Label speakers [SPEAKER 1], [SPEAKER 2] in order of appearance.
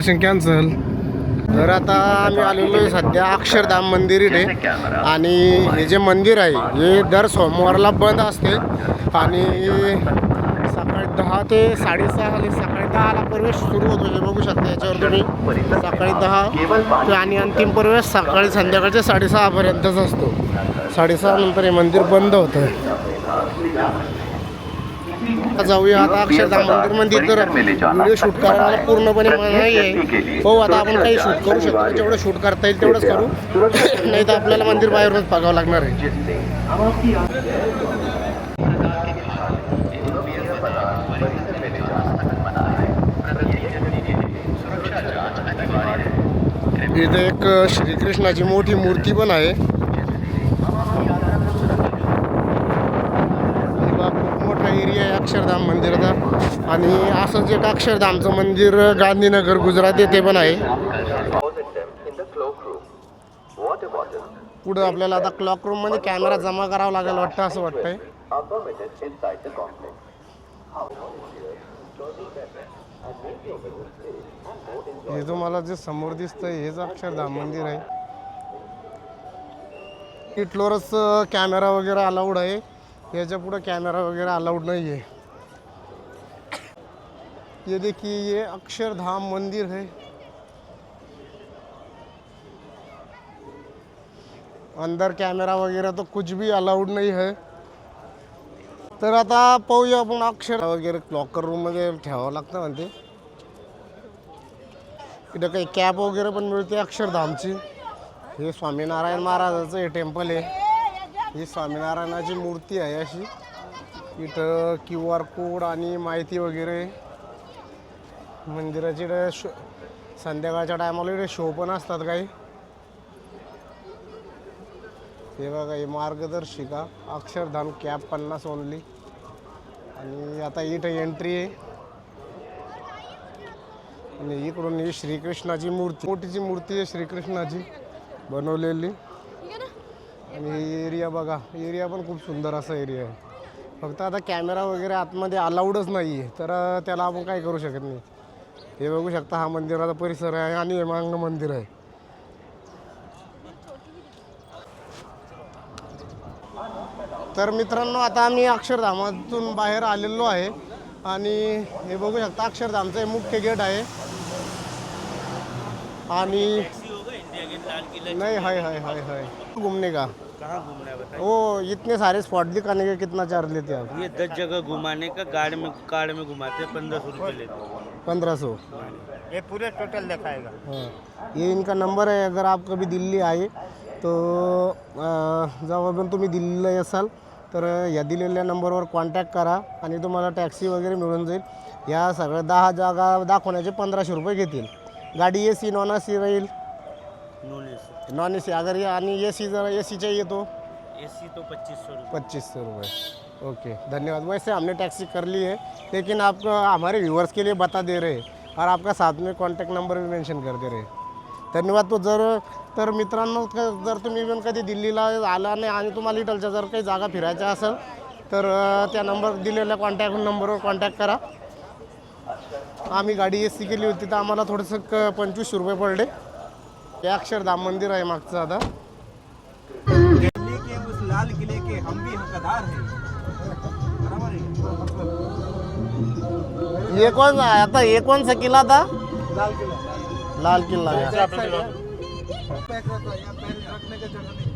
[SPEAKER 1] Cancel. तर आता आम्ही आलेलो आहे सध्या अक्षरधाम मंदिर इथे. आणि हे जे मंदिर आहे हे दर सोमवारला बंद असते आणि सकाळी 10 ते 6:30 आणि सकाळी 10ला प्रवेश सुरू होतो. हे बघू शकता याच्यावर तुम्ही. सकाळी 10 आणि अंतिम प्रवेश सकाळी संध्याकाळच्या 6:30 पर्यंतच असतो. 6:30 नंतर हे मंदिर बंद होतं. जाऊया आता अक्षरधाम मंदिर मध्ये. तर व्हिडिओ शूट करायला पूर्णपणे नाही आहे. हो, आता आपण काही शूट करू शकतो, जेवढं शूट करता येईल तेवढंच करू. नाही तर आपल्याला मंदिर बाहेरूनच बघावं लागणार आहे. इथे एक श्रीकृष्णाची मोठी मूर्ती पण आहे. एरिया आहे अक्षरधाम मंदिराचा. आणि असंच एक अक्षरधामचं मंदिर गांधीनगर गुजरात येथे पण आहे. पुढं आपल्याला आता क्लॉक रूम मध्ये कॅमेरा जमा करावा लागेल वाटतं, असं वाटतंय. हे तुम्हाला जे समोर दिसतंय हेच अक्षरधाम मंदिर आहे. इथलोरच कॅमेरा वगैरे अलाउड आहे. याच्या पुढे कॅमेरा वगैरह अलाउड नहीं है. ये देखिए ये अक्षरधाम मंदिर है. अंदर कॅमेरा वगैरह तो कुछ भी अलाउड नहीं है. तर आता पाहूया आपण अक्षर वगैरे लॉकर रूम मध्ये ठेवावं लागतं म्हणते. इथं काही कॅप वगैरे पण मिळते अक्षरधामची. हे स्वामीनारायण महाराजाचं हे टेम्पल आहे. ही स्वामीनारायणाची मूर्ती आहे अशी. इथं QR कोड आणि माहिती वगैरे. मंदिराची संध्याकाळच्या टायमाला इथे शो पण असतात काही. हे बघा हे मार्गदर्शिका अक्षरधाम कॅप 50 ओनली. आणि आता इथं एंट्री आहे. आणि इकडून ही श्रीकृष्णाची मूर्ती, मोठीची मूर्ती आहे श्रीकृष्णाची बनवलेली. आणि एरिया बघा, एरिया पण खूप सुंदर असा एरिया आहे. फक्त आता कॅमेरा वगैरे आतमध्ये अलाउडच नाही आहे, तर त्याला आपण काय करू शकत नाही. हे बघू शकता हा मंदिराचा परिसर आहे आणि हे मागणं मंदिर आहे. तर मित्रांनो आता आम्ही अक्षरधामातून बाहेर आलेलो आहे. आणि हे बघू शकता अक्षरधामचं हे मुख्य गेट आहे. आणि नहीं है घूमने का.
[SPEAKER 2] कहाँ घूमना है बताइए?
[SPEAKER 1] वो इतने सारे स्पॉट दिखाने के कितना चार्ज लेते हैं आप?
[SPEAKER 2] ये 10 जगह घुमाने का कार में घुमाते हैं, 1500 रुपये लेते हैं.
[SPEAKER 1] 1500.
[SPEAKER 2] ये पूरे टोटल दिखाएगा.
[SPEAKER 1] हाँ, ये इनका नंबर है. अगर आप कभी दिल्ली आए तो जेव्हा पण तुम्ही दिल्लीला असाल तर या दिलेल्या नंबरवर कॉन्टॅक्ट करा आणि तुम्हाला टॅक्सी वगैरे मिळून जाईल. या सगळ्या 10 जागा दाखवण्याचे 1500 रुपये घेतील. गाडी AC नॉन AC राहील. नॉन AC अगर ये आणि AC जरा AC चाहिए तो
[SPEAKER 2] AC तो 2500 रुपये.
[SPEAKER 1] 2500 रुपये. ओके, धन्यवाद. वैसे हमने टैक्सी कर ली है, लेकिन आपको हमारे व्यूअर्स के लिए बता दे रहे हैं और आपका साथ में कॉन्टॅक्ट नंबर भी मेंशन कर दे रहे हैं. धन्यवाद. तो तर मित्रांनो जर तुम्ही पण कधी दिल्लीला आला नाही आणि तुम्हाला इथलच्या जर काही जागा फिरायच्या असेल तर त्या नंबर दिलेल्या कॉन्टॅक्ट नंबरवर कॉन्टॅक्ट करा. आम्ही गाडी AC केली होती तर आम्हाला थोडंसं 2500 रुपये पडले. हे अक्षरधाम मंदिर आहे मागचं. आता
[SPEAKER 2] दिल्ली के उस लाल किले के हम भी हकदार हैं. बराबर है.
[SPEAKER 1] ये कौन आता ये कौन सा किला था?
[SPEAKER 2] लाल किला.
[SPEAKER 1] लाल किला.
[SPEAKER 2] पैक रहता है, यहाँ पैर रखने का जगह नहीं.